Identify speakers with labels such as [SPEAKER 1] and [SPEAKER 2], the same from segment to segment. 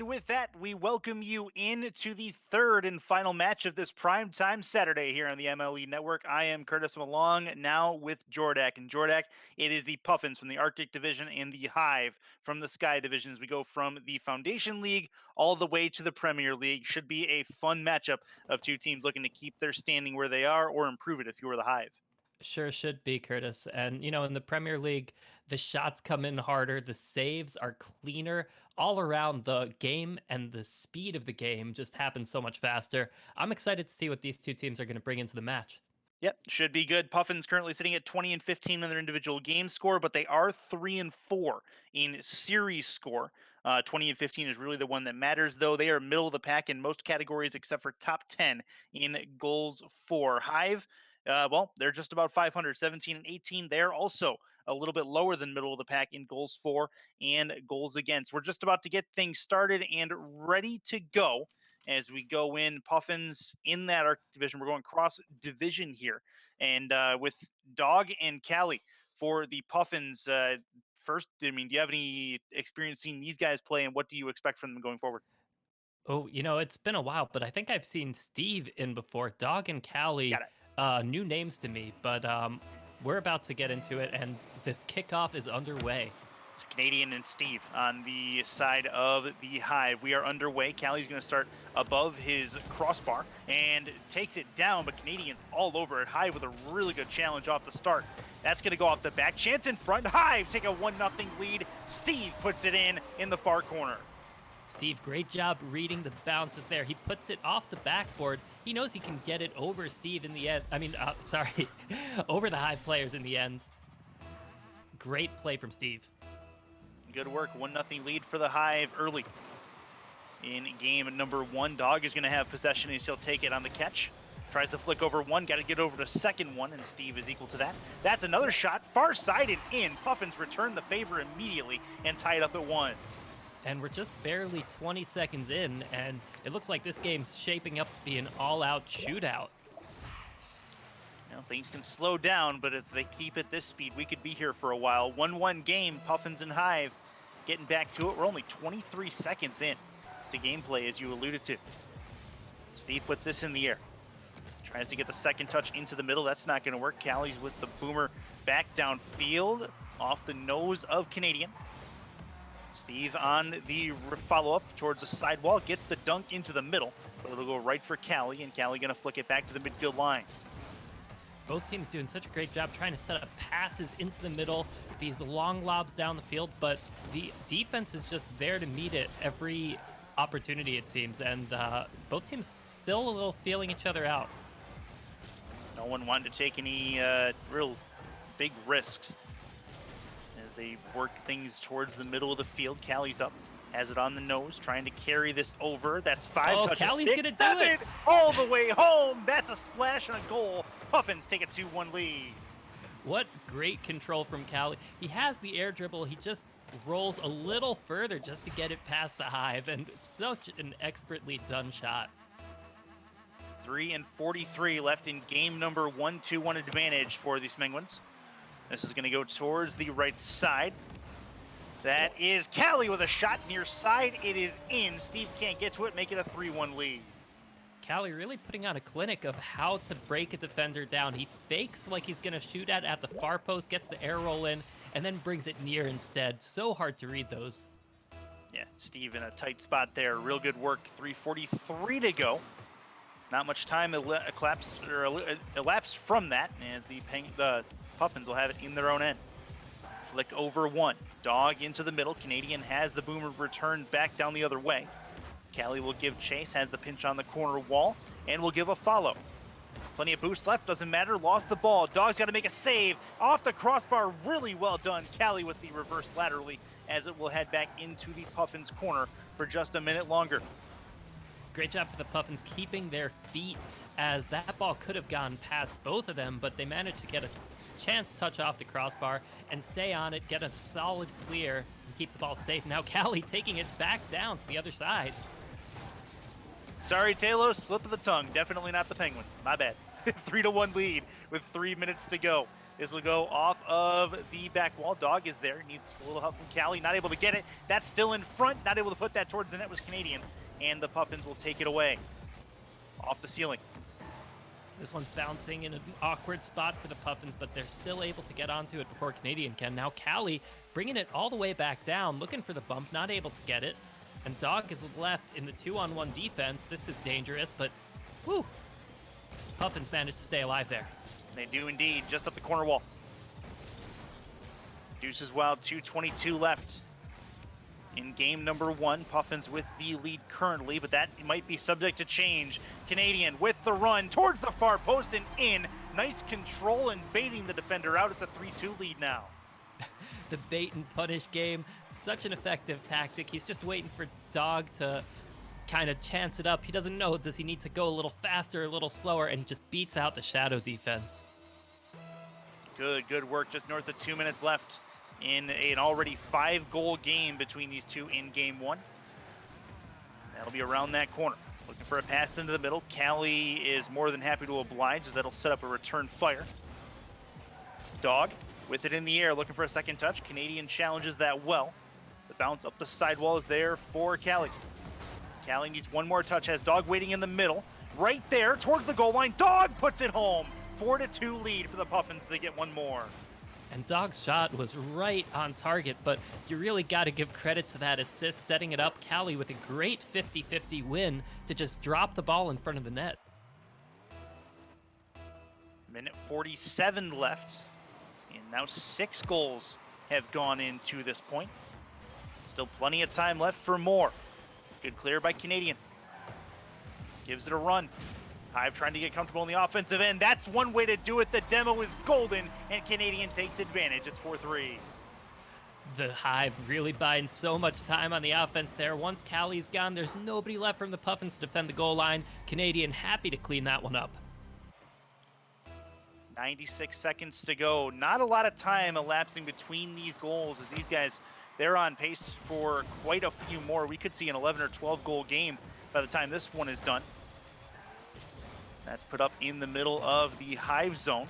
[SPEAKER 1] with that, we welcome you into the third and final match of this primetime Saturday here on the MLE Network. I am Curtis Malong, now with Jordak. And Jordak, it is the Puffins from the Arctic Division and the Hive from the Sky Division as we go from the Foundation League all the way to the Premier League. Should be a fun matchup of two teams looking to keep their standing where they are or improve it if you were the Hive.
[SPEAKER 2] Sure should be, Curtis. And, in the Premier League, the shots come in harder, the saves are cleaner. All around, the game and the speed of the game just happens so much faster. I'm excited to see what these two teams are going to bring into the match.
[SPEAKER 1] Yep, should be good. Puffins currently sitting at 20 and 15 in their individual game score, but they are 3 and 4 in series score. 20 and 15 is really the one that matters, though. They are middle of the pack in most categories except for top 10 in goals for. Hive, well, they're just about 500, 17 and 18. They're also a little bit lower than middle of the pack in goals for and goals against. We're just about to get things started and ready to go as we go in. Puffins in that Arctic division. We're going cross division here, and with Dog and Callie for the Puffins. First, I mean, do you have any experience seeing these guys play, and what do you expect from them going forward?
[SPEAKER 2] Oh, it's been a while, but I think I've seen Steve in before. Dog and
[SPEAKER 1] Got
[SPEAKER 2] Callie,
[SPEAKER 1] it.
[SPEAKER 2] new names to me, but we're about to get into it, and the kickoff is underway.
[SPEAKER 1] So Canadian and Steve on the side of the Hive. We are underway. Callie's going to start above his crossbar and takes it down, but Canadian's all over it. Hive with a really good challenge off the start. That's going to go off the back. Chance in front. Hive take a 1-0 lead. Steve puts it in the far corner.
[SPEAKER 2] Steve, great job reading the bounces there. He puts it off the backboard. He knows he can get it over Steve in the end. Sorry, over the Hive players in the end. Great play from Steve.
[SPEAKER 1] Good work. 1-0 lead for the Hive early. In game number one, Dog is going to have possession and he'll take it on the catch. Tries to flick over one, got to get over to second one, and Steve is equal to that. That's another shot, far side and in. Puffins return the favor immediately and tie it up at 1.
[SPEAKER 2] And we're just barely 20 seconds in, and it looks like this game's shaping up to be an all-out shootout.
[SPEAKER 1] Things can slow down, but if they keep at this speed, we could be here for a while. 1-1 game, Puffins and Hive getting back to it. We're only 23 seconds in to gameplay, as you alluded to. Steve puts this in the air. Tries to get the second touch into the middle. That's not going to work. Callie's with the boomer back downfield off the nose of Canadian. Steve on the follow-up towards the sidewall. Gets the dunk into the middle, but it'll go right for Callie, and Callie going to flick it back to the midfield line.
[SPEAKER 2] Both teams doing such a great job trying to set up passes into the middle, these long lobs down the field, but the defense is just there to meet it every opportunity, it seems, and both teams still a little feeling each other out.
[SPEAKER 1] No one wanted to take any real big risks as they work things towards the middle of the field. Callie's up, has it on the nose, trying to carry this over. That's 5 touches.
[SPEAKER 2] Callie's
[SPEAKER 1] 6,
[SPEAKER 2] gonna do
[SPEAKER 1] 7,
[SPEAKER 2] it!
[SPEAKER 1] all the way home. That's a splash and a goal. Puffins take a 2-1 lead.
[SPEAKER 2] What great control from Callie. He has the air dribble. He just rolls a little further just to get it past the Hive, and such an expertly done shot.
[SPEAKER 1] 3:43 left in game number 1, 2-1 advantage for the Penguins. This is going to go towards the right side. That is Callie with a shot near side. It is in. Steve can't get to it, make it a 3-1 lead.
[SPEAKER 2] Callie really putting on a clinic of how to break a defender down. He fakes like he's going to shoot at the far post, gets the air roll in, and then brings it near instead. So hard to read those.
[SPEAKER 1] Yeah, Steve in a tight spot there. Real good work. 3:43 to go. Not much time elapsed from that, as the Puffins will have it in their own end. Flick over one. Dog into the middle. Canadian has the boomer returned back down the other way. Callie will give chase, has the pinch on the corner wall, and will give a follow. Plenty of boost left, doesn't matter. Lost the ball. Dog's got to make a save. Off the crossbar, really well done. Callie with the reverse laterally, as it will head back into the Puffins corner for just a minute longer.
[SPEAKER 2] Great job for the Puffins keeping their feet, as that ball could have gone past both of them, but they managed to get a chance touch off the crossbar and stay on it, get a solid clear, and keep the ball safe. Now Callie taking it back down to the other side.
[SPEAKER 1] Sorry, Talos, slip of the tongue. Definitely not the Penguins. My bad. 3-1 lead with 3 minutes to go. This will go off of the back wall. Dog is there. Needs a little help from Cali. Not able to get it. That's still in front. Not able to put that towards the net was Canadian. And the Puffins will take it away. Off the ceiling.
[SPEAKER 2] This one's bouncing in an awkward spot for the Puffins, but they're still able to get onto it before Canadian can. Now Cali bringing it all the way back down, looking for the bump, not able to get it. And Dog is left in the 2-on-1 defense. This is dangerous, but whew, Puffins managed to stay alive there.
[SPEAKER 1] They do indeed, just up the corner wall. Deuces Wild, 2:22 left in game number 1. Puffins with the lead currently, but that might be subject to change. Canadian with the run towards the far post and in. Nice control and baiting the defender out. It's a 3-2 lead now.
[SPEAKER 2] The bait and punish game, such an effective tactic. He's just waiting for Dog to kind of chance it up. He doesn't know, does he need to go a little faster, a little slower, and he just beats out the shadow defense.
[SPEAKER 1] Good work. Just north of 2 minutes left in an already 5-goal game between these two in game 1. That'll be around that corner. Looking for a pass into the middle. Cali is more than happy to oblige as that'll set up a return fire. Dog with it in the air, looking for a second touch. Canadian challenges that well. The bounce up the sidewall is there for Cali. Cali needs one more touch, has Dog waiting in the middle. Right there, towards the goal line. Dog puts it home. 4-2 lead for the Puffins. They get one more.
[SPEAKER 2] And Dog's shot was right on target, but you really got to give credit to that assist, setting it up. Cali with a great 50-50 win to just drop the ball in front of the net.
[SPEAKER 1] Minute 47 left, and now 6 goals have gone into this point. Still plenty of time left for more. Good clear by Canadian. Gives it a run. Hive trying to get comfortable in the offensive end. That's one way to do it. The demo is golden, and Canadian takes advantage. It's 4-3.
[SPEAKER 2] The Hive really buying so much time on the offense there. Once Cali's gone, there's nobody left from the Puffins to defend the goal line. Canadian happy to clean that one up.
[SPEAKER 1] 96 seconds to go. Not a lot of time elapsing between these goals as these guys, they're on pace for quite a few more. We could see an 11 or 12 goal game by the time this one is done. That's put up in the middle of the Hive zone.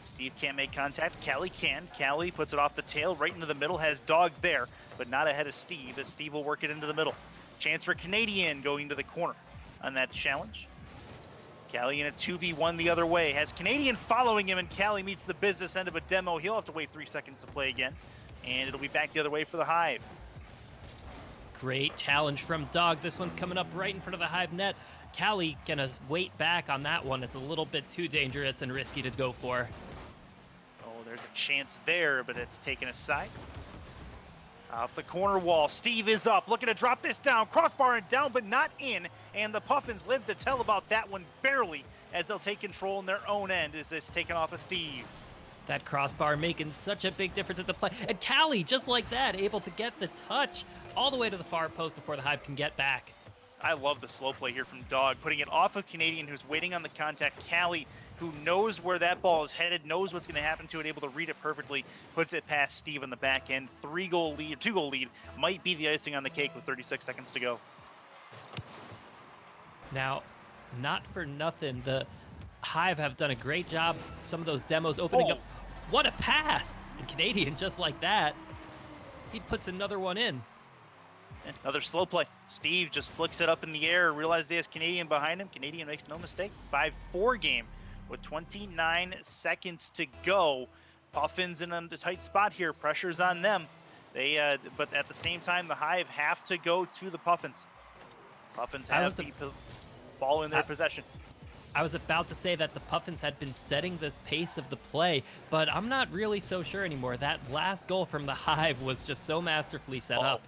[SPEAKER 1] Steve can't make contact. Cali can. Cali puts it off the tail right into the middle. Has Dog there, but not ahead of Steve, as Steve will work it into the middle. Chance for Canadian going to the corner on that challenge. Cali in a 2v1 the other way. Has Canadian following him, and Cali meets the business end of a demo. He'll have to wait 3 seconds to play again, and it'll be back the other way for the Hive.
[SPEAKER 2] Great challenge from Dog. This one's coming up right in front of the Hive net. Cali gonna wait back on that one. It's a little bit too dangerous and risky to go for.
[SPEAKER 1] Oh, there's a chance there, but it's taken aside. Off the corner wall, Steve is up, looking to drop this down. Crossbar and down, but not in. And the Puffins live to tell about that one barely, as they'll take control in their own end as it's taken off of Steve.
[SPEAKER 2] That crossbar making such a big difference at the play. And Cali, just like that, able to get the touch all the way to the far post before the Hive can get back.
[SPEAKER 1] I love the slow play here from Dog, putting it off of Canadian, who's waiting on the contact. Cali, who knows where that ball is headed, knows what's going to happen to it, able to read it perfectly, puts it past Steve on the back end. 2-goal lead might be the icing on the cake with 36 seconds to go.
[SPEAKER 2] Now, not for nothing, the Hive have done a great job. Some of those demos opening up. What a pass! And Canadian, just like that, he puts another one in.
[SPEAKER 1] Another slow play. Steve just flicks it up in the air, realizes he has Canadian behind him. Canadian makes no mistake. 5-4 game with 29 seconds to go. Puffins in a tight spot here. Pressure's on them. But at the same time, the Hive have to go to the Puffins. Puffins have the ball in their possession.
[SPEAKER 2] I was about to say that the Puffins had been setting the pace of the play, but I'm not really so sure anymore. That last goal from the Hive was just so masterfully set up.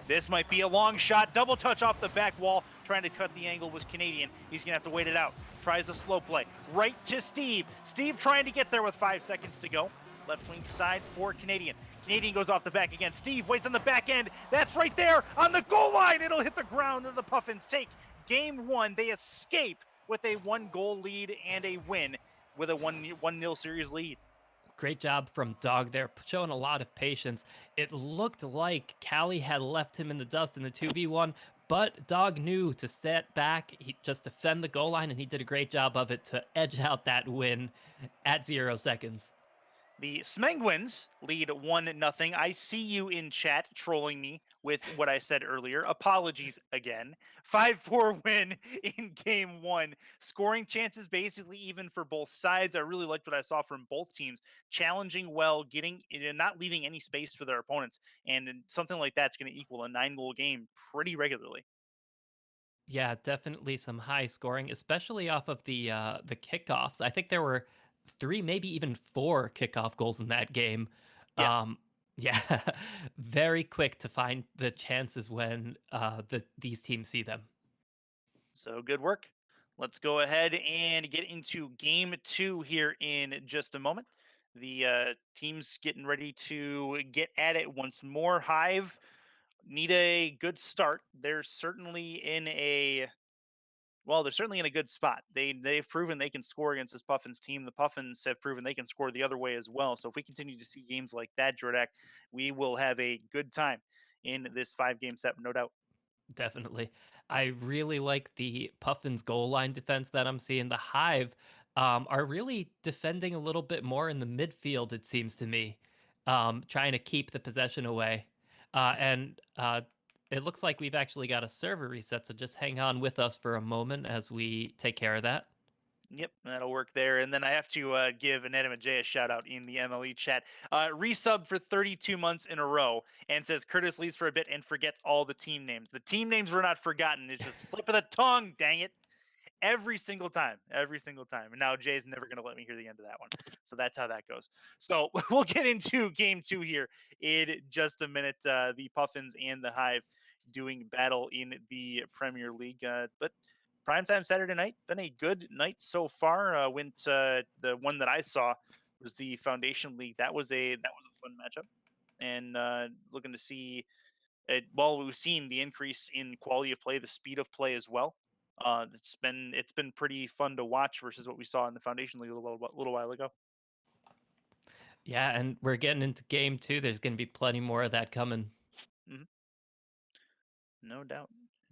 [SPEAKER 1] This might be a long shot. Double touch off the back wall. Trying to cut the angle was Canadian. He's going to have to wait it out. Tries a slow play. Right to Steve. Steve trying to get there with 5 seconds to go. Left wing side for Canadian. Canadian goes off the back again. Steve waits on the back end. That's right there on the goal line. It'll hit the ground, and the Puffins take game 1. They escape with a 1-goal lead and a win with a 1-0 series lead.
[SPEAKER 2] Great job from Dog there, showing a lot of patience. It looked like Cali had left him in the dust in the 2v1, But Dog knew to step back, he just defend the goal line, and he did a great job of it to edge out that win at 0 seconds.
[SPEAKER 1] The Smenguins lead 1-0. I see you in chat trolling me with what I said earlier. Apologies again. 5-4 win in game one. Scoring chances basically even for both sides. I really liked what I saw from both teams. Challenging well, getting not leaving any space for their opponents. And something like that's going to equal a 9-goal game pretty regularly.
[SPEAKER 2] Yeah, definitely some high scoring, especially off of the kickoffs. I think there were 3, maybe even 4 kickoff goals in that game.
[SPEAKER 1] Yeah.
[SPEAKER 2] Um, yeah, very quick to find the chances when these teams see them.
[SPEAKER 1] So good work. Let's go ahead and get into game two here in just a moment. The team's getting ready to get at it once more. Hive need a good start. They're certainly in a good spot. They've proven they can score against this Puffins team. The Puffins have proven they can score the other way as well. So if we continue to see games like that, Jordak, we will have a good time in this 5-game set, no doubt.
[SPEAKER 2] Definitely. I really like the Puffins goal line defense that I'm seeing. The Hive are really defending a little bit more in the midfield, it seems to me, trying to keep the possession away. And it looks like we've actually got a server reset, so just hang on with us for a moment as we take care of that.
[SPEAKER 1] Yep, that'll work there. And then I have to give Anonymous J a shout out in the MLE chat. Resub for 32 months in a row and says Curtis leaves for a bit and forgets all the team names. The team names were not forgotten. It's just slip of the tongue, dang it. Every single time, every single time. And now Jay's never going to let me hear the end of that one. So that's how that goes. So we'll get into game two here in just a minute. The Puffins and the Hive doing battle in the Premier League. But primetime Saturday night, been a good night so far. The one that I saw was the Foundation League. That was a fun matchup. And looking to see well, we've seen the increase in quality of play, the speed of play as well. It's been pretty fun to watch versus what we saw in the Foundation League a little while ago.
[SPEAKER 2] Yeah, and we're getting into game two. There's going to be plenty more of that coming.
[SPEAKER 1] Hmm. No doubt,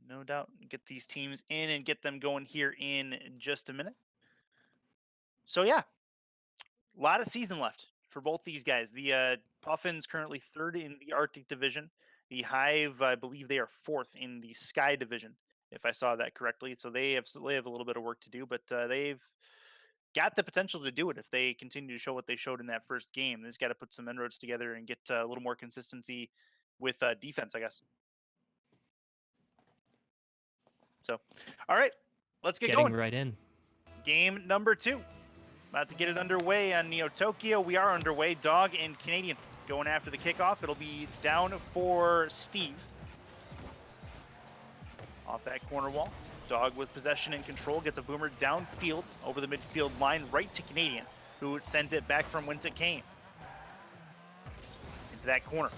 [SPEAKER 1] no doubt. Get these teams in and get them going here in just a minute. So yeah, a lot of season left for both these guys. The Puffins currently third in the Arctic Division. The Hive, I believe, they are fourth in the Sky Division, if I saw that correctly. So they have a little bit of work to do, but they've got the potential to do it if they continue to show what they showed in that first game. They just got to put some inroads together and get a little more consistency with defense, I guess. So, all right, let's get
[SPEAKER 2] Getting
[SPEAKER 1] going.
[SPEAKER 2] right in.
[SPEAKER 1] Game number two. About to get it underway on Neo Tokyo. We are underway. Dog and Canadian going after the kickoff. It'll be down for Steve. Off that corner wall. Dog with possession and control gets a boomer downfield over the midfield line right to Canadian, who sent it back from whence it came. Into that corner.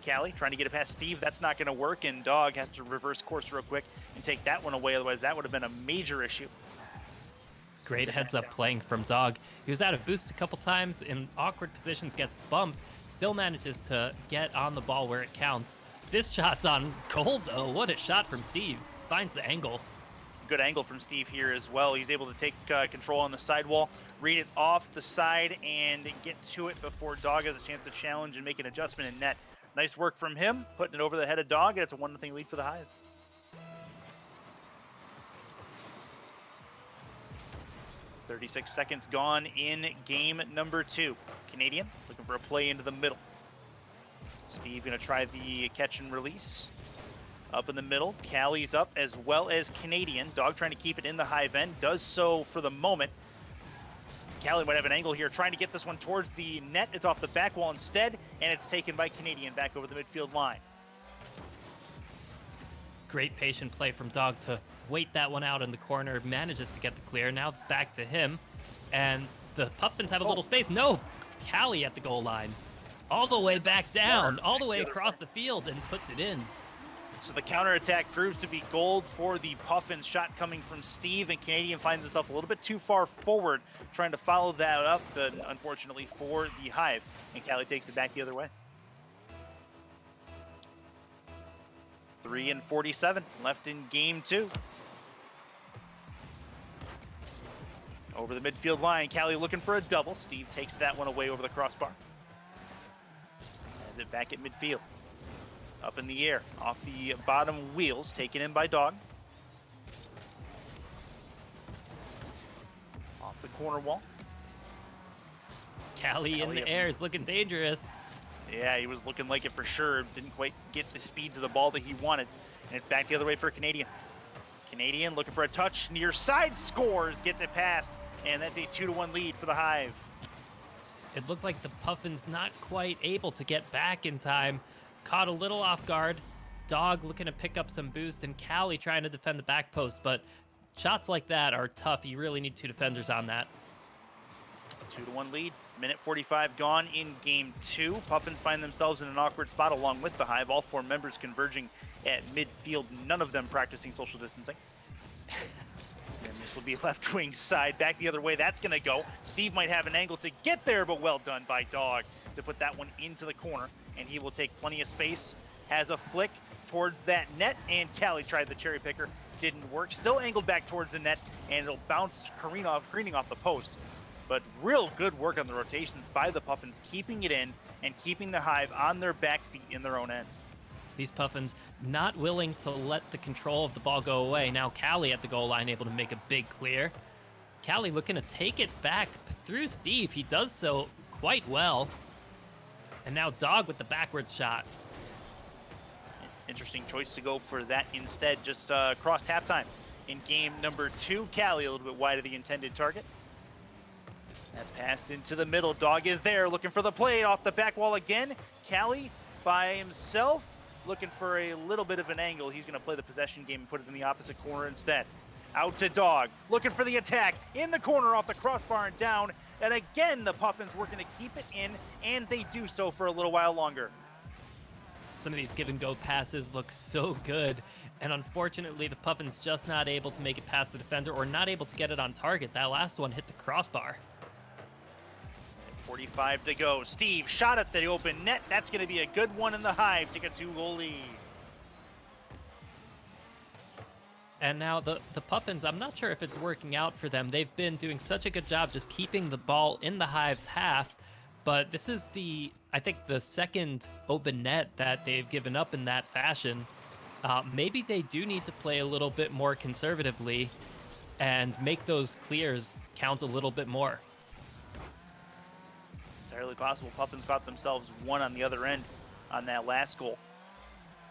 [SPEAKER 1] Callie trying to get it past Steve. That's not going to work, and Dog has to reverse course real quick and take that one away. Otherwise, that would have been a major issue.
[SPEAKER 2] Great heads up playing from Dog. He was out of boost a couple times in awkward positions, gets bumped, still manages to get on the ball where it counts. This shot's on goal though. What a shot from Steve. Finds the angle.
[SPEAKER 1] Good angle from Steve here as well. He's able to take control on the sidewall, read it off the side, and get to it before Dog has a chance to challenge and make an adjustment in net. Nice work from him, putting it over the head of Dog, and it's a 1-0 lead for the Hive. 36 seconds gone in game number two. Canadian looking for a play into the middle. Steve going to try the catch and release. Up in the middle, Callie's up as well as Canadian. Dog trying to keep it in the Hive end, does so for the moment. Callie might have an angle here, trying to get this one towards the net. It's off the back wall instead, and it's taken by Canadian back over the midfield line.
[SPEAKER 2] Great patient play from Dog to wait that one out in the corner, manages to get the clear. Now back to him, and the Puffins have a little space. No, Callie at the goal line. All the way back down, all the way across the field, and puts it in.
[SPEAKER 1] So the counterattack proves to be gold for the Puffins. Shot coming from Steve, and Canadian finds himself a little bit too far forward, trying to follow that up, but unfortunately for the Hive, and Callie takes it back the other way. 3:47 left in game two. Over the midfield line, Callie looking for a double. Steve takes that one away over the crossbar. Has it back at midfield. Up in the air, off the bottom wheels, taken in by Dog. Off the corner wall.
[SPEAKER 2] Callie in the air is looking dangerous.
[SPEAKER 1] Yeah, he was looking like it for sure. Didn't quite get the speed to the ball that he wanted. And it's back the other way for Canadian. Canadian looking for a touch, near side, scores, gets it past. And that's a 2-1 lead for the Hive.
[SPEAKER 2] It looked like the Puffins not quite able to get back in time. Caught a little off guard. Dog looking to pick up some boost, and Callie trying to defend the back post. But shots like that are tough. You really need two defenders on that.
[SPEAKER 1] 2-1 lead. Minute 45 gone in game two. Puffins find themselves in an awkward spot along with the Hive. All four members converging at midfield. None of them practicing social distancing. And this will be left wing side. Back the other way. That's going to go. Steve might have an angle to get there, but well done by Dog to put that one into the corner. And he will take plenty of space. Has a flick towards that net. And Callie tried the cherry picker. Didn't work. Still angled back towards the net. And it'll bounce careening off the post. But real good work on the rotations by the Puffins, keeping it in and keeping the Hive on their back feet in their own end.
[SPEAKER 2] These Puffins not willing to let the control of the ball go away. Now Callie at the goal line able to make a big clear. Callie looking to take it back through Steve. He does so quite well. And now Dog with the backwards shot.
[SPEAKER 1] Interesting choice to go for that instead. Just crossed halftime in game number two. Callie a little bit wide of the intended target. That's passed into the middle. Dog is there looking for the play off the back wall again. Callie by himself looking for a little bit of an angle. He's going to play the possession game and put it in the opposite corner instead. Out to Dog, looking for the attack in the corner off the crossbar and down. And again, the Puffins working to keep it in, and they do so for a little while longer.
[SPEAKER 2] Some of these give and go passes look so good. And unfortunately, the Puffins just not able to make it past the defender or not able to get it on target. That last one hit the crossbar.
[SPEAKER 1] 45 to go. Steve shot at the open net. That's going to be a good one in the Hive. Take a 2-goal lead.
[SPEAKER 2] And now the Puffins, I'm not sure if it's working out for them. They've been doing such a good job just keeping the ball in the Hive's half. But this is I think the second open net that they've given up in that fashion. Maybe they do need to play a little bit more conservatively and make those clears count a little bit more.
[SPEAKER 1] Entirely possible. Puffins got themselves one on the other end on that last goal.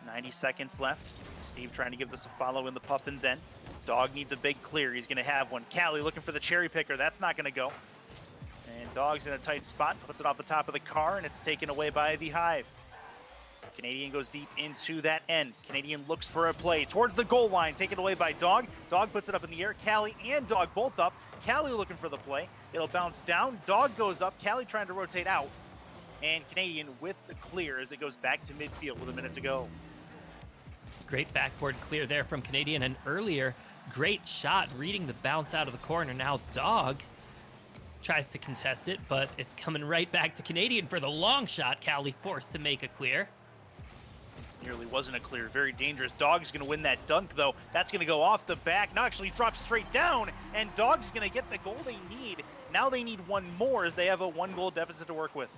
[SPEAKER 1] 90 seconds left. Steve trying to give this a follow in the Puffins end. Dog needs a big clear. He's going to have one. Callie looking for the cherry picker. That's not going to go. And Dog's in a tight spot. Puts it off the top of the car, and it's taken away by the Hive. Canadian goes deep into that end. Canadian looks for a play towards the goal line. Taken away by Dog. Dog puts it up in the air. Callie and Dog both up. Callie looking for the play. It'll bounce down. Dog goes up. Callie trying to rotate out. And Canadian with the clear as it goes back to midfield with a minute to go.
[SPEAKER 2] Great backboard clear there from Canadian. And earlier, great shot reading the bounce out of the corner. Now Dog tries to contest it, but it's coming right back to Canadian for the long shot. Callie forced to make a clear.
[SPEAKER 1] Nearly wasn't a clear. Very dangerous. Dog's going to win that dunk, though. That's going to go off the back. No, actually drops straight down, and Dog's going to get the goal they need. Now they need one more as they have a one-goal deficit to work with.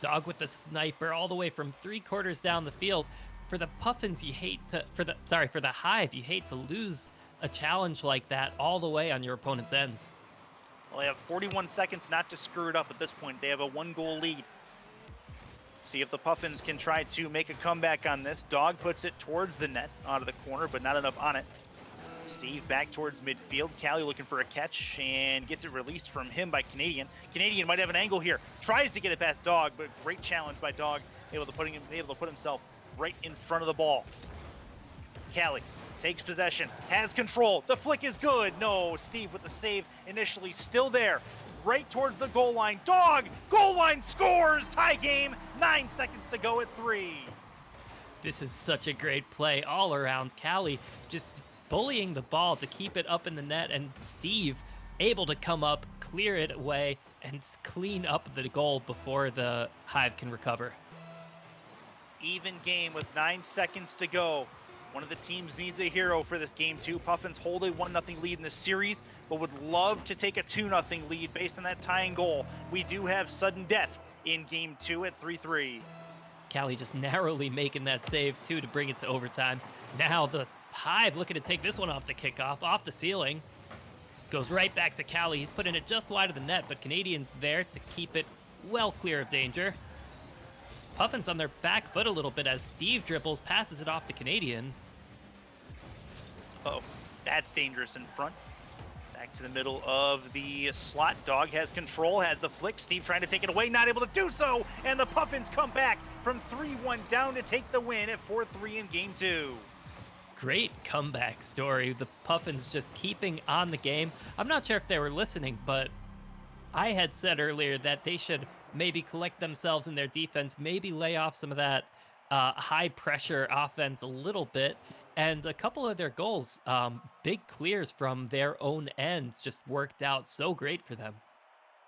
[SPEAKER 2] Dog with the sniper all the way from 3/4 down the field. For the Puffins, for the Hive, you hate to lose a challenge like that all the way on your opponent's end.
[SPEAKER 1] Well, they have 41 seconds not to screw it up at this point. They have a one-goal lead. See if the Puffins can try to make a comeback on this. Dog puts it towards the net, out of the corner, but not enough on it. Steve back towards midfield. Callie looking for a catch and gets it released from him by Canadian. Canadian might have an angle here. Tries to get it past Dog, but great challenge by Dog. Able to put himself right in front of the ball. Callie takes possession, has control. The flick is good. No, Steve with the save initially still there. Right towards the goal line. Dog, goal line scores. Tie game. 9 seconds to go at 3.
[SPEAKER 2] This is such a great play all around. Callie just bullying the ball to keep it up in the net, and Steve able to come up, clear it away, and clean up the goal before the Hive can recover.
[SPEAKER 1] Even game with 9 seconds to go. One of the teams needs a hero for this game too. Puffins hold a 1-0 lead in the series, but would love to take a 2-0 lead based on that tying goal. We do have sudden death in game 2 at 3-3.
[SPEAKER 2] Cali just narrowly making that save, too, to bring it to overtime. Now the Hive looking to take this one off the kickoff, off the ceiling. Goes right back to Cali. He's putting it just wide of the net, but Canadian's there to keep it well clear of danger. Puffins on their back foot a little bit as Steve dribbles, passes it off to Canadian.
[SPEAKER 1] Oh, that's dangerous in front. Back to the middle of the slot. Dog has control, has the flick. Steve trying to take it away, not able to do so. And the Puffins come back from 3-1 down to take the win at 4-3 in game 2.
[SPEAKER 2] Great comeback story. The Puffins just keeping on the game. I'm not sure if they were listening, but I had said earlier that they should maybe collect themselves in their defense, maybe lay off some of that high pressure offense a little bit. And a couple of their goals, big clears from their own ends, just worked out so great for them.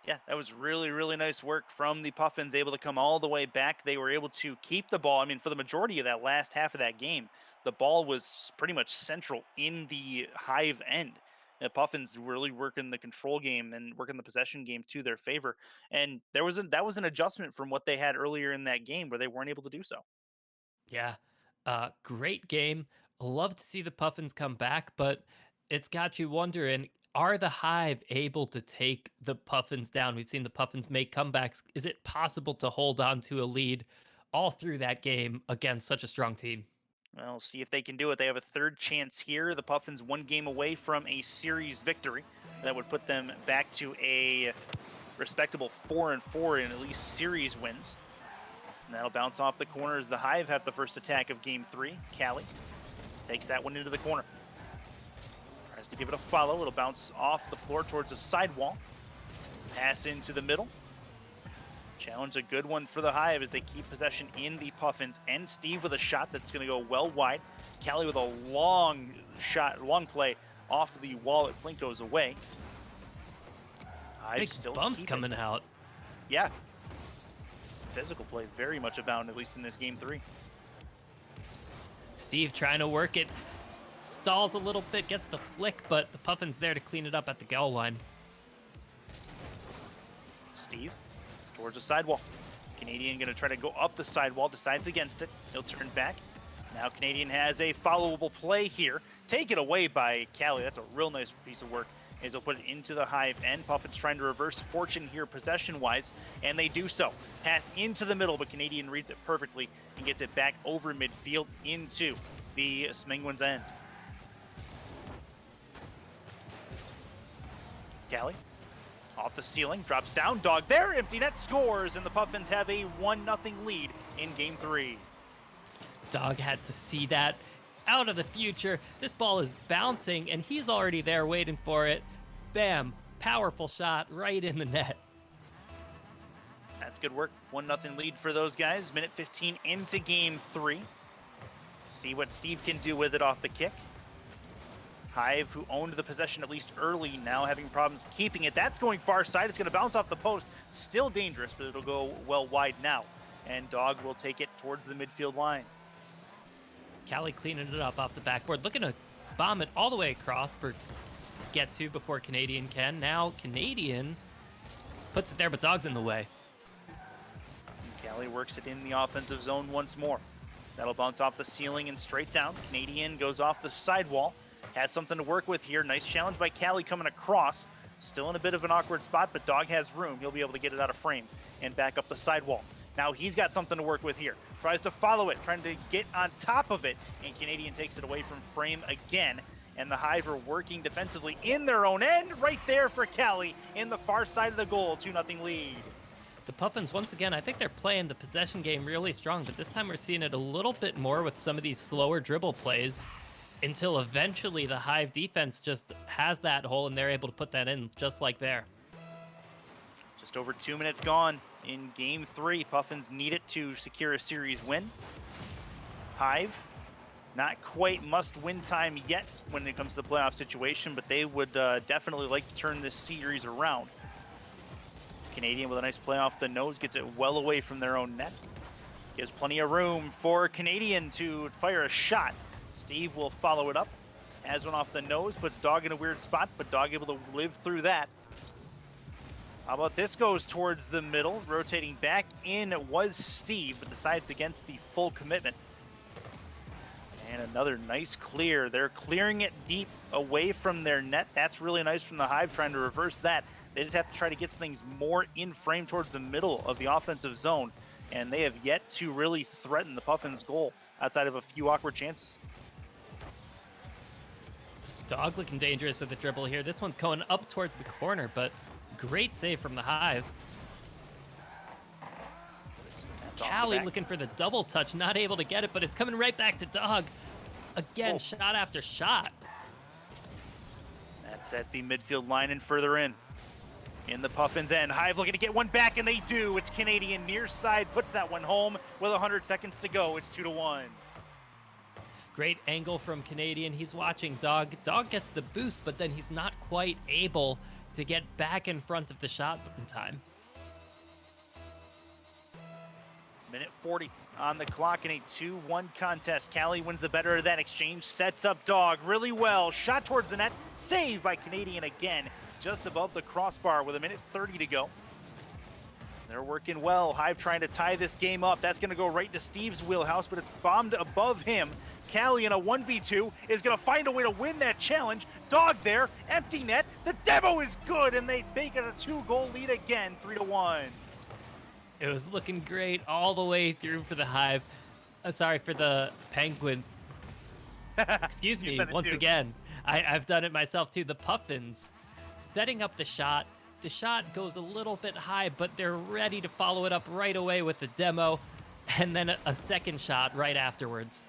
[SPEAKER 1] Yeah, that was really, really nice work from the Puffins, able to come all the way back. They were able to keep the ball. I mean, for the majority of that last half of that game, the ball was pretty much central in the Hive end. The Puffins really working the control game and working the possession game to their favor. And that was an adjustment from what they had earlier in that game where they weren't able to do so.
[SPEAKER 2] Yeah, great game. Love to see the Puffins come back, but it's got you wondering, are the Hive able to take the Puffins down? We've seen the Puffins make comebacks. Is it possible to hold on to a lead all through that game against such a strong team?
[SPEAKER 1] Well, see if they can do it. They have a third chance here. The Puffins 1 game away from a series victory. That would put them back to a respectable 4-4 in at least series wins. And that'll bounce off the corners. The Hive have the first attack of game 3. Cali takes that one into the corner. Tries to give it a follow. It'll bounce off the floor towards the sidewall. Pass into the middle. Challenge a good one for the Hive as they keep possession in the Puffins. And Steve with a shot that's going to go well wide. Cali with a long shot, long play off the wall. It Flink goes away. Hive
[SPEAKER 2] Big
[SPEAKER 1] still
[SPEAKER 2] bumps
[SPEAKER 1] keep
[SPEAKER 2] coming
[SPEAKER 1] it.
[SPEAKER 2] out.
[SPEAKER 1] Yeah. Physical play very much abound, at least in this game 3.
[SPEAKER 2] Steve trying to work it. Stalls a little bit, gets the flick, but the Puffins there to clean it up at the goal line.
[SPEAKER 1] Steve towards the sidewall. Canadian going to try to go up the sidewall, decides against it. He'll turn back. Now Canadian has a followable play here. Taken away by Cali. That's a real nice piece of work as he'll put it into the Hive end. Puffins trying to reverse fortune here possession-wise, and they do so. Passed into the middle, but Canadian reads it perfectly and gets it back over midfield into the Smenguins end. Cali off the ceiling, drops down, Dog there, empty net scores, and the Puffins have a 1-0 lead in game 3.
[SPEAKER 2] Dog had to see that out of the future. This ball is bouncing, and he's already there waiting for it. Bam, powerful shot right in the net.
[SPEAKER 1] That's good work. 1-0 lead for those guys. Minute 15 into game 3. See what Steve can do with it off the kick. Hive, who owned the possession at least early, now having problems keeping it. That's going far side. It's going to bounce off the post. Still dangerous, but it'll go well wide now. And Dog will take it towards the midfield line.
[SPEAKER 2] Cali cleaning it up off the backboard, looking to bomb it all the way across to get to before Canadian can. Now Canadian puts it there, but Dog's in the way.
[SPEAKER 1] Cali works it in the offensive zone once more. That'll bounce off the ceiling and straight down. Canadian goes off the sidewall. Has something to work with here. Nice challenge by Cali coming across. Still in a bit of an awkward spot, but Dog has room. He'll be able to get it out of frame and back up the sidewall. Now he's got something to work with here. Tries to follow it, trying to get on top of it, and Canadian takes it away from frame again. And the Hive are working defensively in their own end, right there for Cali in the far side of the goal, 2-0 lead.
[SPEAKER 2] The Puffins, once again, I think they're playing the possession game really strong, but this time we're seeing it a little bit more with some of these slower dribble plays until eventually the Hive defense just has that hole and they're able to put that in just like there.
[SPEAKER 1] Just over 2 minutes gone in game 3. Puffins need it to secure a series win. Hive, not quite must-win time yet when it comes to the playoff situation, but they would definitely like to turn this series around. Canadian with a nice play off the nose, gets it well away from their own net. Gives plenty of room for Canadian to fire a shot. Steve will follow it up. Has one off the nose, puts Dog in a weird spot, but Dog able to live through that. How about this goes towards the middle, rotating back in was Steve, but decides against the full commitment. And another nice clear. They're clearing it deep away from their net. That's really nice from the Hive, trying to reverse that. They just have to try to get things more in frame towards the middle of the offensive zone, and they have yet to really threaten the Puffins' goal outside of a few awkward chances.
[SPEAKER 2] Dog looking dangerous with the dribble here. This one's going up towards the corner, but great save from the Hive.
[SPEAKER 1] That's off the
[SPEAKER 2] Callie
[SPEAKER 1] back.
[SPEAKER 2] looking for the double touch, not able to get it, but it's coming right back to Dog. Again,
[SPEAKER 1] Oh.
[SPEAKER 2] shot after shot.
[SPEAKER 1] That's at the midfield line and further in the Puffins end. Hive looking to get one back, and they do. It's Canadian near side, puts that one home with 100 seconds to go. It's 2-1.
[SPEAKER 2] Great angle from Canadian. He's watching Dog. Dog gets the boost, but then he's not quite able to get back in front of the shot in time.
[SPEAKER 1] Minute 40 on the clock in a 2-1 contest. Callie wins the better of that exchange, sets up Dog really well. Shot towards the net, saved by Canadian again, just above the crossbar with a minute 30 to go. They're working well. Hive trying to tie this game up. That's going to go right to Steve's wheelhouse, but it's bombed above him. Callie in a 1v2 is going to find a way to win that challenge. Dog there, empty net. The demo is good, and they make it a 2-goal lead again, 3-1.
[SPEAKER 2] It was looking great all the way through for the Hive. Sorry, for the Penguins. Excuse
[SPEAKER 1] You
[SPEAKER 2] me,
[SPEAKER 1] said it
[SPEAKER 2] once
[SPEAKER 1] too.
[SPEAKER 2] again. I've done it myself too. The Puffins setting up the shot. The shot goes a little bit high, but they're ready to follow it up right away with the demo, and then a second shot right afterwards.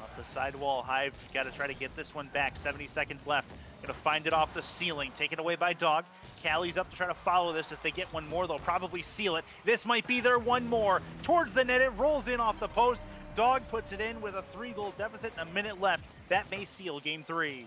[SPEAKER 1] Off the sidewall, Hive got to try to get this one back. 70 seconds left. Gonna find it off the ceiling, taken away by Dog. Callie's up to try to follow this. If they get one more, they'll probably seal it. This might be their one more. Towards the net, it rolls in off the post. Dog puts it in with a 3-goal deficit and a minute left. That may seal game 3.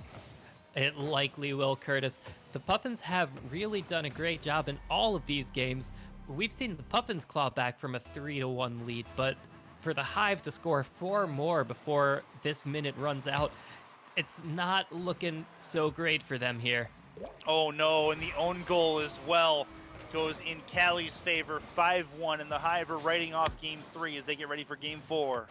[SPEAKER 2] It likely will, Curtis. The Puffins have really done a great job in all of these games. We've seen the Puffins claw back from a 3-1 lead, but for the Hive to score 4 more before this minute runs out, it's not looking so great for them here.
[SPEAKER 1] Oh no, and the own goal as well goes in Callie's favor, 5-1, and the Hive are writing off game 3 as they get ready for game 4.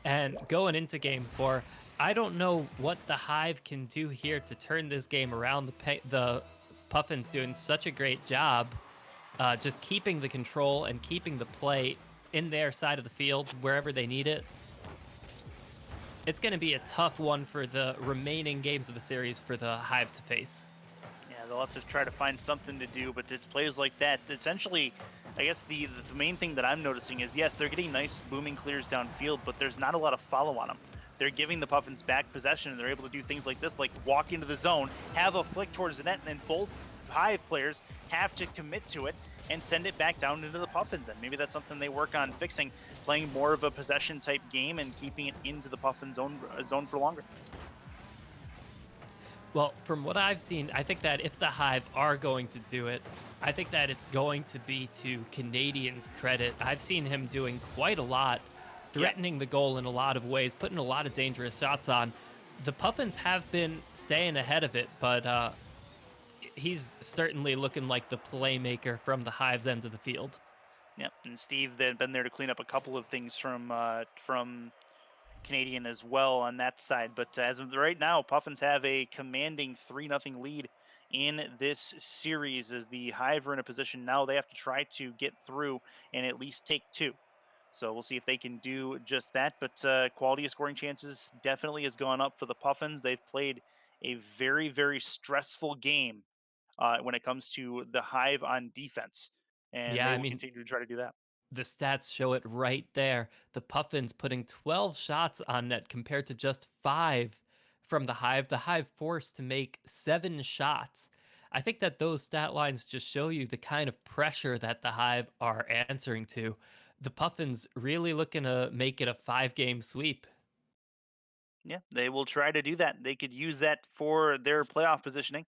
[SPEAKER 2] And going into game 4, I don't know what the Hive can do here to turn this game around. The Puffins doing such a great job just keeping the control and keeping the play in their side of the field wherever they need it. It's going to be a tough one for the remaining games of the series for the Hive to face.
[SPEAKER 1] Yeah, they'll have to try to find something to do, but it's plays like that. Essentially, I guess the main thing that I'm noticing is, yes, they're getting nice booming clears downfield, but there's not a lot of follow on them. They're giving the Puffins back possession, and they're able to do things like this, like walk into the zone, have a flick towards the net, and then both Hive players have to commit to it and send it back down into the Puffins. And maybe that's something they work on fixing, playing more of a possession type game and keeping it into the Puffins zone for longer.
[SPEAKER 2] Well, from what I've seen, I think that if the Hive are going to do it, I think that it's going to be to Canadian's credit. I've seen him doing quite a lot, threatening the goal in a lot of ways, putting a lot of dangerous shots on. The Puffins have been staying ahead of it, but he's certainly looking like the playmaker from the Hive's end of the field.
[SPEAKER 1] Yep, and Steve they've been there to clean up a couple of things from Canadian as well on that side. But as of right now, Puffins have a commanding 3-0 lead in this series. As the Hive are in a position now, they have to try to get through and at least take 2. So we'll see if they can do just that. But quality of scoring chances definitely has gone up for the Puffins. They've played a very, very stressful game when it comes to the Hive on defense, and
[SPEAKER 2] Yeah,
[SPEAKER 1] they
[SPEAKER 2] I
[SPEAKER 1] will
[SPEAKER 2] mean,
[SPEAKER 1] continue to try to do that.
[SPEAKER 2] the stats show it right there. The Puffins putting 12 shots on net compared to just 5 from the Hive. The Hive forced to make 7 shots. I think that those stat lines just show you the kind of pressure that the Hive are answering to. The Puffins really looking to make it a 5-game sweep.
[SPEAKER 1] Yeah, they will try to do that. They could use that for their playoff positioning.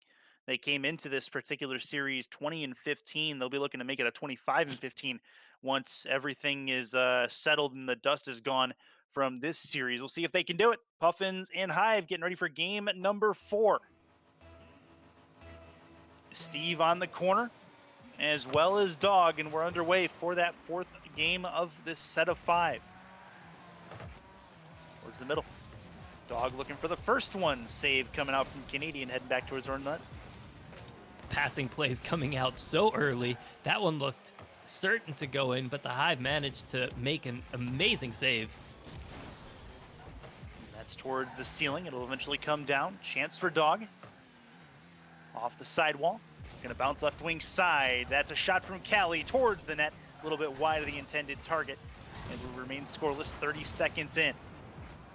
[SPEAKER 1] They came into this particular series 20-15. They'll be looking to make it a 25-15 once everything is settled and the dust is gone from this series. We'll see if they can do it. Puffins and Hive getting ready for game number 4. Steve on the corner, as well as Dog, and we're underway for that 4th game of this set of 5. Towards the middle. Dog looking for the first one. Save coming out from Canadian, heading back towards our nut.
[SPEAKER 2] Passing plays coming out so early. That one looked certain to go in, but the Hive managed to make an amazing save.
[SPEAKER 1] That's towards the ceiling. It'll eventually come down. Chance for Dog. Off the sidewall. Gonna bounce left wing side. That's a shot from Callie towards the net. A little bit wide of the intended target. And we remain scoreless 30 seconds in.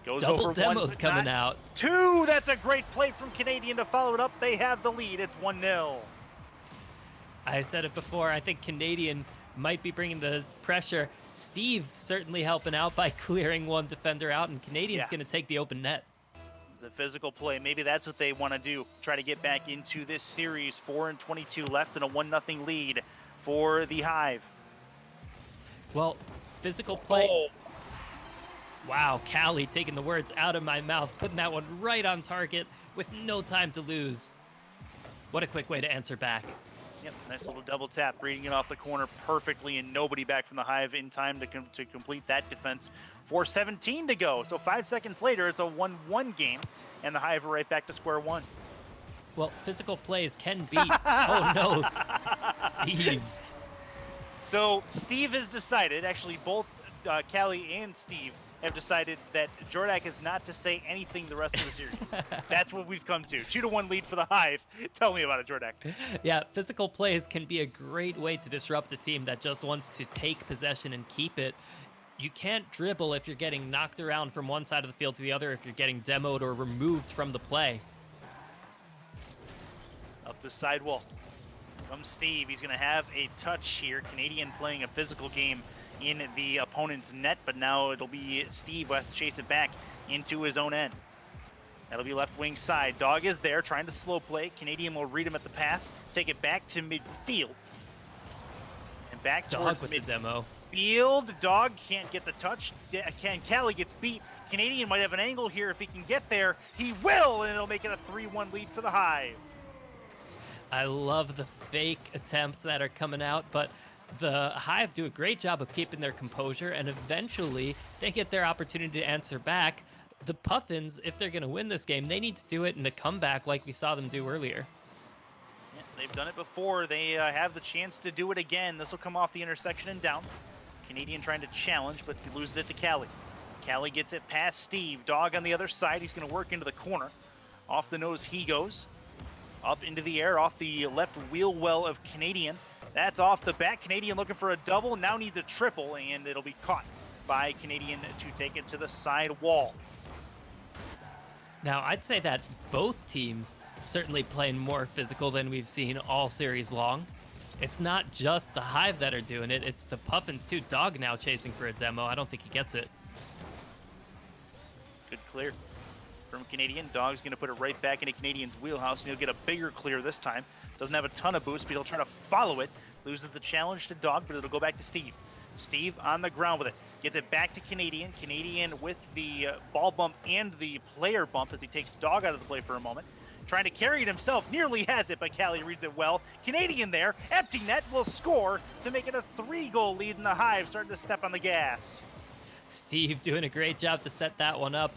[SPEAKER 1] Goes
[SPEAKER 2] Double
[SPEAKER 1] over
[SPEAKER 2] demos
[SPEAKER 1] one,
[SPEAKER 2] coming out.
[SPEAKER 1] 2. That's a great play from Canadian to follow it up. They have the lead. It's 1-0.
[SPEAKER 2] I said it before. I think Canadian might be bringing the pressure. Steve certainly helping out by clearing one defender out, and Canadian's going to take the open net.
[SPEAKER 1] The physical play, maybe that's what they want to do. Try to get back into this series. 4:22 left and a 1-0 lead for the Hive.
[SPEAKER 2] Well, physical play.
[SPEAKER 1] Oh.
[SPEAKER 2] Wow, Callie taking the words out of my mouth, putting that one right on target with no time to lose. What a quick way to answer back.
[SPEAKER 1] Yep, nice little double tap, reading it off the corner perfectly, and nobody back from the Hive in time to complete that defense. 4:17 to go, so 5 seconds later, it's a 1-1 game, and the Hive are right back to square one.
[SPEAKER 2] Well, physical plays can beat. Oh no, Steve.
[SPEAKER 1] So Steve has decided, actually both Callie and Steve have decided that Jordak is not to say anything the rest of the series. That's what we've come to. 2-1 lead for the Hive. Tell me about it, Jordak.
[SPEAKER 2] Yeah, physical plays can be a great way to disrupt a team that just wants to take possession and keep it. You can't dribble if you're getting knocked around from one side of the field to the other, if you're getting demoed or removed from the play.
[SPEAKER 1] Up the sidewall comes Steve. He's going to have a touch here. Canadian playing a physical game in the opponent's net, but now it'll be Steve who has to chase it back into his own end. That'll be left wing side. Dog is there trying to slow play. Canadian will read him at the pass, take it back to midfield. And back towards
[SPEAKER 2] Dog with the demo.
[SPEAKER 1] Midfield. Dog can't get the touch. Callie gets beat. Canadian might have an angle here if he can get there. He will, and it'll make it a 3-1 lead for the Hive.
[SPEAKER 2] I love the fake attempts that are coming out, but the Hive do a great job of keeping their composure, and eventually they get their opportunity to answer back. The Puffins, if they're going to win this game, they need to do it in a comeback like we saw them do earlier.
[SPEAKER 1] Yeah, they've done it before. They have the chance to do it again. This will come off the intersection and down. Canadian trying to challenge, but he loses it to Callie. Callie gets it past Steve. Dog on the other side. He's going to work into the corner. Off the nose he goes. Up into the air, off the left wheel well of Canadian. That's off the back. Canadian looking for a double, now needs a triple, and it'll be caught by Canadian to take it to the side wall.
[SPEAKER 2] Now, I'd say that both teams certainly playing more physical than we've seen all series long. It's not just the Hive that are doing it, it's the Puffins too. Dog now chasing for a demo. I don't think he gets it.
[SPEAKER 1] Good clear from Canadian. Dog's going to put it right back into Canadian's wheelhouse, and he'll get a bigger clear this time. Doesn't have a ton of boost, but he'll try to follow it. Loses the challenge to Dog, but it'll go back to Steve. Steve on the ground with it. Gets it back to Canadian. Canadian with the ball bump and the player bump as he takes Dog out of the play for a moment. Trying to carry it himself. Nearly has it, but Callie reads it well. Canadian there. Empty net will score to make it a 3-goal lead, in the Hive starting to step on the gas.
[SPEAKER 2] Steve doing a great job to set that one up.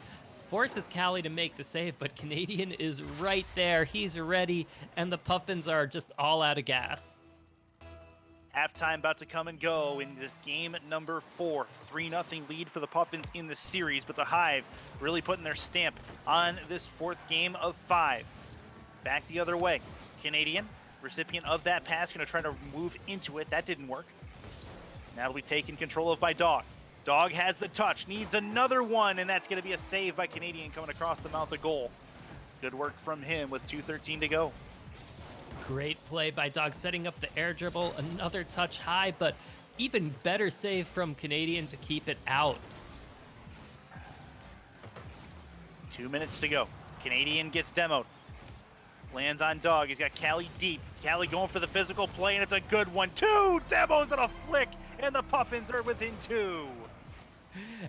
[SPEAKER 2] Forces Callie to make the save, but Canadian is right there. He's ready, and the Puffins are just all out of gas.
[SPEAKER 1] Halftime about to come and go in this game number 4. 3-0 lead for the Puffins in the series, but the Hive really putting their stamp on this 4th game of 5. Back the other way. Canadian, recipient of that pass, going to try to move into it. That didn't work. Now it'll be taken control of by Dog. Dog has the touch, needs another one, and that's going to be a save by Canadian coming across the mouth of goal. Good work from him with 2:13 to go.
[SPEAKER 2] Great play by Dog, setting up the air dribble, another touch high, but even better save from Canadian to keep it out.
[SPEAKER 1] 2 minutes to go. Canadian gets demoed. Lands on Dog. He's got Callie deep. Callie going for the physical play, and it's a good one. 2 demos and a flick, and the Puffins are within 2.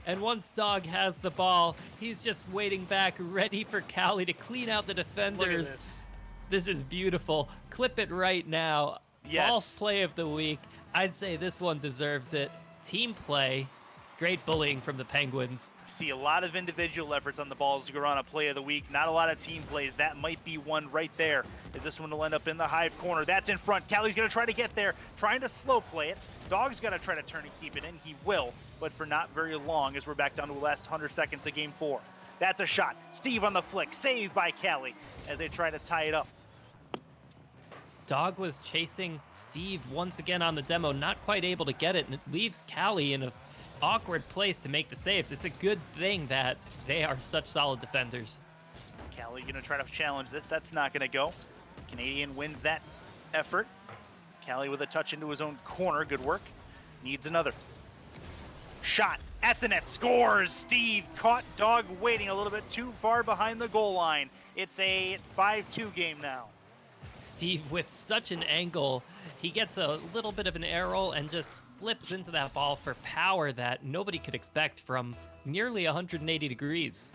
[SPEAKER 2] And once Dog has the ball, he's just waiting back, ready for Callie to clean out the
[SPEAKER 1] Look at
[SPEAKER 2] defenders.
[SPEAKER 1] this.
[SPEAKER 2] This is beautiful. Clip it right now. Ball
[SPEAKER 1] Yes.
[SPEAKER 2] play of the week. I'd say this one deserves it. Team play. Great bullying from the Penguins.
[SPEAKER 1] See a lot of individual efforts on the balls to go on a play of the week. Not a lot of team plays. That might be one right there. Is this one will end up in the Hive corner? That's in front. Callie's going to try to get there, trying to slow play it. Dog's going to try to turn and keep it in. He will, but for not very long as we're back down to the last 100 seconds of game 4. That's a shot. Steve on the flick. Saved by Callie as they try to tie it up.
[SPEAKER 2] Dog was chasing Steve once again on the demo, not quite able to get it, and it leaves Callie in an awkward place to make the saves. It's a good thing that they are such solid defenders.
[SPEAKER 1] Callie going to try to challenge this. That's not going to go. Canadian wins that effort. Callie with a touch into his own corner. Good work. Needs another. Shot at the net. Scores! Steve caught Dog waiting a little bit too far behind the goal line. It's a 5-2 game now.
[SPEAKER 2] Steve with such an angle, he gets a little bit of an air roll and just flips into that ball for power that nobody could expect from nearly 180 degrees.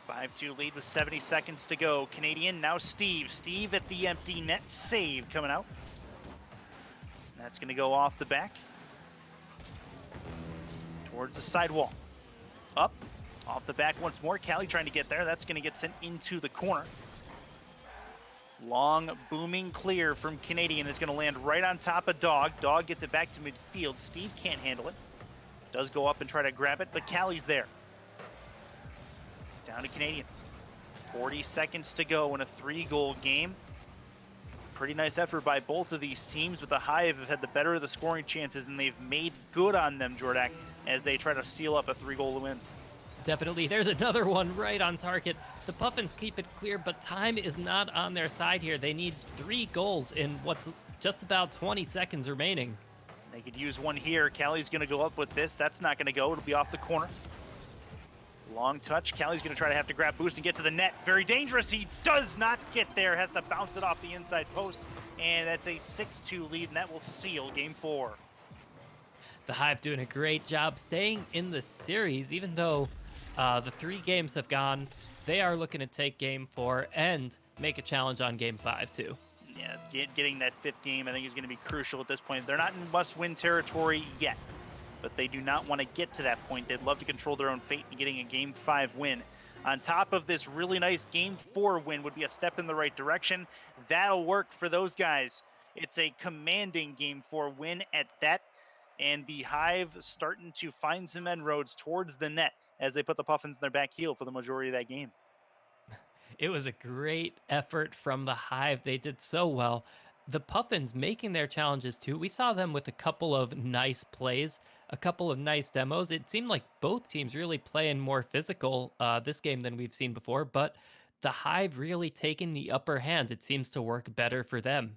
[SPEAKER 1] 5-2 lead with 70 seconds to go. Canadian, now Steve. Steve at the empty net. Save coming out. That's going to go off the back. Towards the sidewall. Up. Off the back once more. Callie trying to get there. That's going to get sent into the corner. Long, booming clear from Canadian is going to land right on top of Dog. Dog gets it back to midfield. Steve can't handle it. Does go up and try to grab it, but Callie's there. Down to Canadian. 40 seconds to go in a 3-goal game. Pretty nice effort by both of these teams, but the Hive have had the better of the scoring chances, and they've made good on them, Jordak, as they try to seal up a 3-goal win.
[SPEAKER 2] Definitely. There's another one right on target. The Puffins keep it clear, but time is not on their side here. They need 3 goals in what's just about 20 seconds remaining.
[SPEAKER 1] They could use one here. Callie's going to go up with this. That's not going to go. It'll be off the corner. Long touch. Callie's going to try to have to grab boost and get to the net. Very dangerous. He does not get there. Has to bounce it off the inside post. And that's a 6-2 lead, and that will seal game 4.
[SPEAKER 2] The Hive doing a great job staying in the series, even though the 3 games have gone. They are looking to take game 4 and make a challenge on game 5 too.
[SPEAKER 1] Yeah, getting that 5th game I think is going to be crucial at this point. They're not in must-win territory yet, but they do not want to get to that point. They'd love to control their own fate in getting a game 5 win. On top of this really nice game 4 win would be a step in the right direction. That'll work for those guys. It's a commanding game 4 win at that, and the Hive starting to find some inroads towards the net as they put the Puffins in their back heel for the majority of that game.
[SPEAKER 2] It was a great effort from the Hive. They did so well. The Puffins making their challenges too. We saw them with a couple of nice plays, a couple of nice demos. It seemed like both teams really playing more physical this game than we've seen before, but the Hive really taking the upper hand. It seems to work better for them.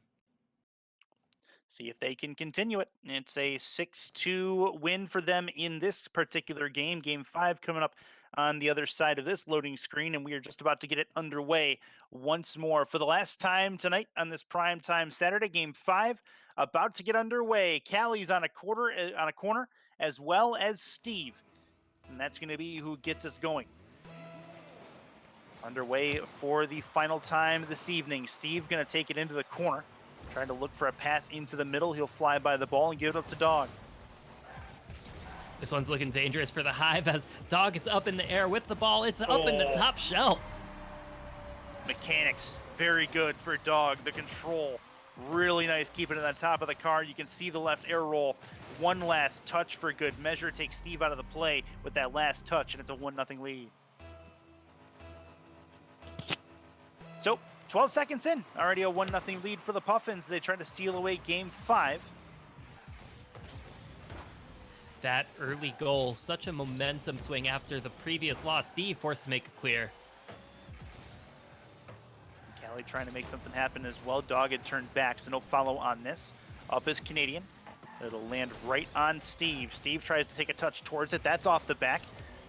[SPEAKER 1] See if they can continue it. It's a 6-2 win for them in this particular game. Game 5 coming up on the other side of this loading screen, and we are just about to get it underway once more. For the last time tonight on this prime time Saturday, Game 5 about to get underway. Callie's on a corner, as well as Steve, and that's going to be who gets us going. Underway for the final time this evening. Steve going to take it into the corner. Trying to look for a pass into the middle. He'll fly by the ball and give it up to Dog.
[SPEAKER 2] This one's looking dangerous for the Hive as Dog is up in the air with the ball. It's up in the top shelf.
[SPEAKER 1] Mechanics, very good for Dog. The control, really nice. Keeping it on top of the car. You can see the left air roll. One last touch for good measure. Takes Steve out of the play with that last touch, and it's a 1-0 lead. So, 12 seconds in, already a 1-0 lead for the Puffins. They try to steal away game 5.
[SPEAKER 2] That early goal, such a momentum swing after the previous loss. Steve forced to make it clear.
[SPEAKER 1] Callie trying to make something happen as well. Dog had turned back, so no follow on this. Up is Canadian. It'll land right on Steve. Steve tries to take a touch towards it. That's off the back.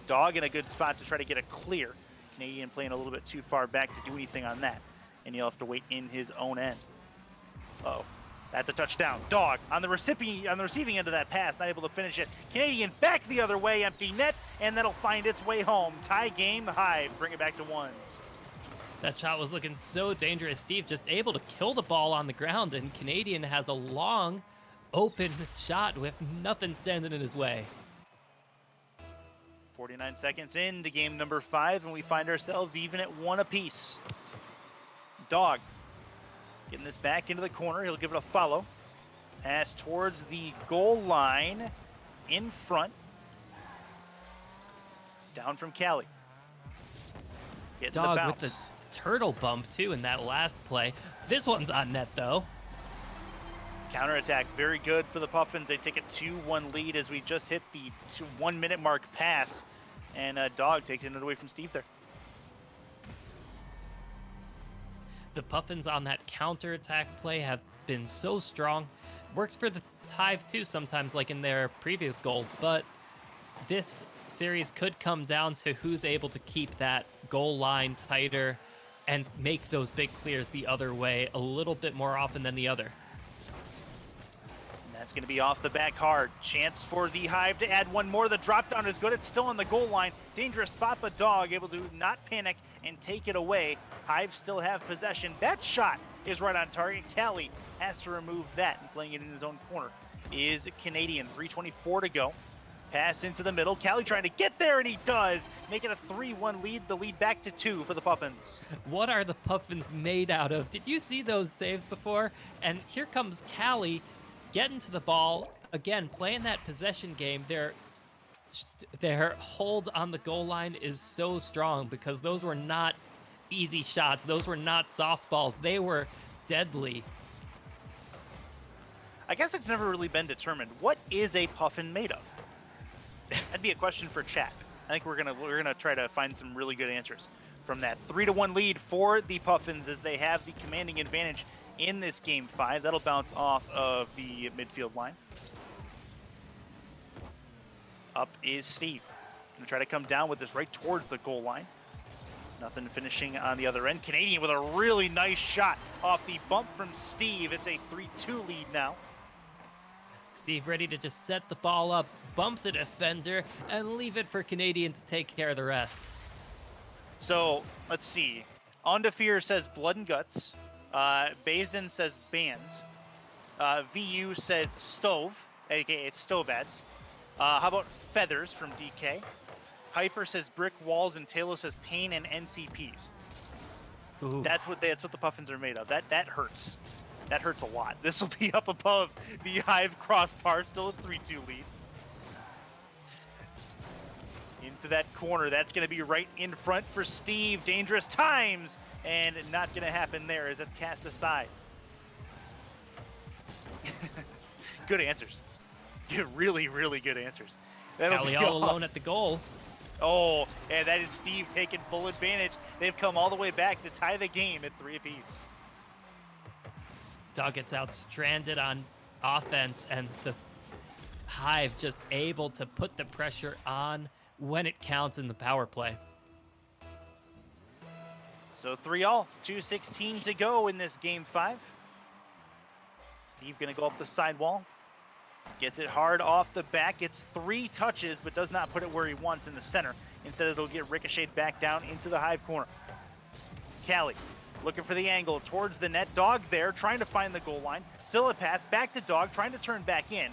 [SPEAKER 1] Dog in a good spot to try to get it clear. Canadian playing a little bit too far back to do anything on that. And he'll have to wait in his own end. Uh-oh. That's a touchdown. Dog on the receiving end of that pass, not able to finish it. Canadian back the other way, empty net, and that'll find its way home. Tie game, Hive bring it back to ones.
[SPEAKER 2] That shot was looking so dangerous. Steve just able to kill the ball on the ground, and Canadian has a long, open shot with nothing standing in his way.
[SPEAKER 1] 49 seconds into game number 5, and we find ourselves even at 1 apiece. Dog getting this back into the corner. He'll give it a follow. Pass towards the goal line in front. Down from Cali. Getting
[SPEAKER 2] Dog
[SPEAKER 1] the
[SPEAKER 2] with
[SPEAKER 1] bounce.
[SPEAKER 2] the turtle bump, too, in that last play. This one's on net, though.
[SPEAKER 1] Counterattack, very good for the Puffins. They take a 2-1 lead as we just hit the 1 minute mark pass. And Dog takes it away from Steve there.
[SPEAKER 2] The Puffins on that counterattack play have been so strong. Works for the Hive, too, sometimes, like in their previous goal. But this series could come down to who's able to keep that goal line tighter and make those big clears the other way a little bit more often than the other.
[SPEAKER 1] That's going to be off the back hard. Chance for the Hive to add one more. The drop down is good. It's still on the goal line. Dangerous spot, but Dog able to not panic and take it away. Hive still have possession. That shot is right on target. Cali has to remove that, and playing it in his own corner is Canadian. 3:24 to go. Pass into the middle. Cali trying to get there, and he does. Make it a 3-1 lead. The lead back to 2 for the Puffins.
[SPEAKER 2] What are the Puffins made out of? Did you see those saves before? And here comes Cali getting to the ball. Again, playing that possession game. Their hold on the goal line is so strong because those were not easy shots. Those were not softballs. They were deadly.
[SPEAKER 1] I guess it's never really been determined. What is a Puffin made of? That'd be a question for chat. I think we're gonna try to find some really good answers from that. 3-1 lead for the Puffins as they have the commanding advantage in this game 5. That'll bounce off of the midfield line. Up is Steve. Gonna try to come down with this right towards the goal line. Nothing finishing on the other end. Canadian with a really nice shot off the bump from Steve. It's a 3-2 lead now.
[SPEAKER 2] Steve ready to just set the ball up, bump the defender, and leave it for Canadian to take care of the rest.
[SPEAKER 1] So, let's see. On to Fear says Blood and Guts. Baisden says Bands. VU says Stove, aka it's Stove ads. How about Feathers from DK? Hyper says Brick Walls, and Taylor says Pain and NCPs.
[SPEAKER 2] Ooh.
[SPEAKER 1] That's what the Puffins are made of. That hurts. That hurts a lot. This will be up above the Hive crossbar, still a 3-2 lead. Into that corner. That's going to be right in front for Steve. Dangerous times, and not going to happen there as that's cast aside. Good answers. Really, really good answers.
[SPEAKER 2] Cali all alone at the goal.
[SPEAKER 1] Oh, and that is Steve taking full advantage. They've come all the way back to tie the game at 3 apiece.
[SPEAKER 2] Dog gets out stranded on offense, and the Hive just able to put the pressure on when it counts in the power play.
[SPEAKER 1] So 3-all, 2:16 to go in this game 5. Steve gonna go up the sidewall. Gets it hard off the back. It's 3 touches, but does not put it where he wants in the center. Instead, it'll get ricocheted back down into the Hive corner. Cali looking for the angle towards the net. Dog there, trying to find the goal line. Still a pass back to Dog, trying to turn back in.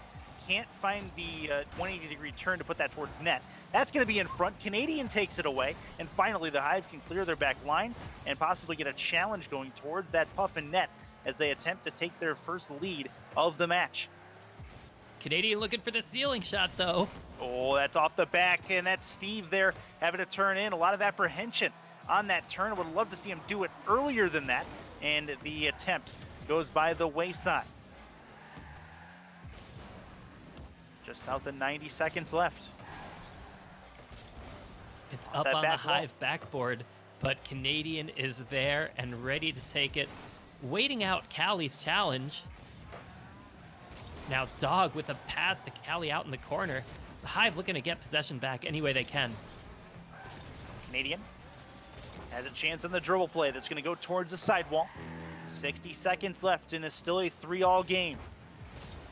[SPEAKER 1] Can't find the 180-degree turn to put that towards net. That's going to be in front. Canadian takes it away. And finally, the Hive can clear their back line and possibly get a challenge going towards that Puffin net as they attempt to take their first lead of the match.
[SPEAKER 2] Canadian looking for the ceiling shot, though.
[SPEAKER 1] Oh, that's off the back, and that's Steve there having to turn in. A lot of apprehension on that turn. I would love to see him do it earlier than that, and the attempt goes by the wayside. Just south of 90 seconds left.
[SPEAKER 2] It's up on the Hive backboard, but Canadian is there and ready to take it, waiting out Cali's challenge. Now Dog with a pass to Cali out in the corner. The Hive looking to get possession back any way they can.
[SPEAKER 1] Canadian has a chance on the dribble play that's going to go towards the sidewall. 60 seconds left and it's still a 3-all game.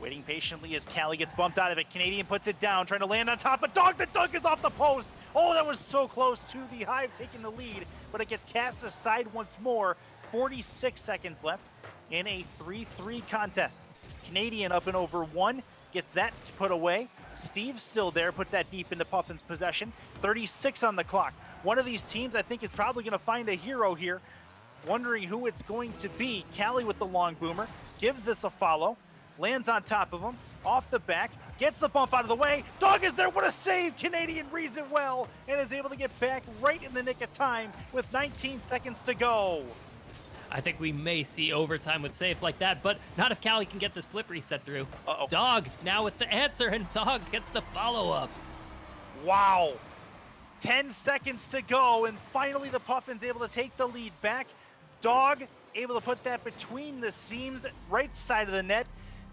[SPEAKER 1] Waiting patiently as Callie gets bumped out of it. Canadian puts it down, trying to land on top, but the dunk is off the post. Oh, that was so close to the Hive taking the lead, but it gets cast aside once more. 46 seconds left in a 3-3 contest. Canadian up and over one, gets that put away. Steve's still there, puts that deep into Puffin's possession. 36 on the clock. One of these teams, I think, is probably going to find a hero here. Wondering who it's going to be. Callie with the long boomer, gives this a follow, lands on top of him, off the back, gets the bump out of the way. Dog is there, what a save! Canadian reads it well and is able to get back right in the nick of time with 19 seconds to go.
[SPEAKER 2] I think we may see overtime with saves like that, but not if Callie can get this flip reset through.
[SPEAKER 1] Uh-oh.
[SPEAKER 2] Dog now with the answer, and Dog gets the follow-up.
[SPEAKER 1] Wow. 10 seconds to go, and finally the Puffins able to take the lead back. Dog able to put that between the seams, right side of the net.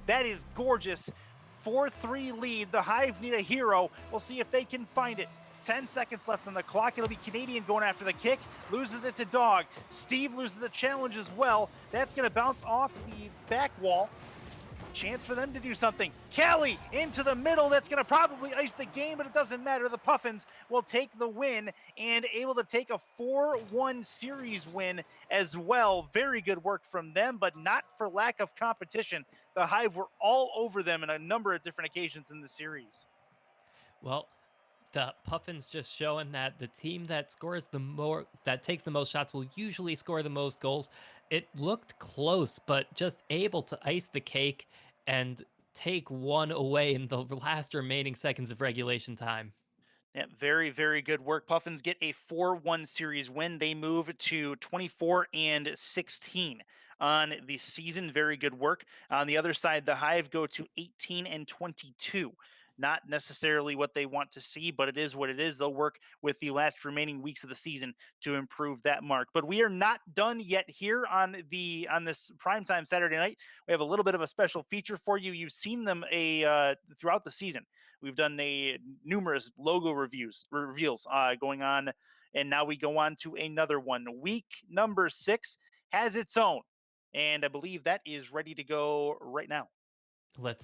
[SPEAKER 1] That is gorgeous. 4-3 lead. The Hive need a hero. We'll see if they can find it. 10 seconds left on the clock. It'll be Canadian going after the kick. Loses it to Dog. Steve loses the challenge as well. That's going to bounce off the back wall. Chance for them to do something. Callie into the middle. That's going to probably ice the game, but it doesn't matter. The Puffins will take the win and able to take a 4-1 series win as well. Very good work from them, but not for lack of competition. The Hive were all over them in a number of different occasions in the series.
[SPEAKER 2] Well, the Puffins just showing that the team that scores the more, that takes the most shots will usually score the most goals. It looked close, but just able to ice the cake and take one away in the last remaining seconds of regulation time.
[SPEAKER 1] Yeah, very, very good work. Puffins get a 4-1 series win. They move to 24-16 on the season. Very good work. On the other side, the Hive go to 18-22. Not necessarily what they want to see, but it is what it is. They'll work with the last remaining weeks of the season to improve that mark. But we are not done yet here on this primetime Saturday night. We have a little bit of a special feature for you. You've seen them throughout the season. We've done numerous logo reveals going on, and now we go on to another one. Week number 6 has its own, and I believe that is ready to go right now.
[SPEAKER 2] Let's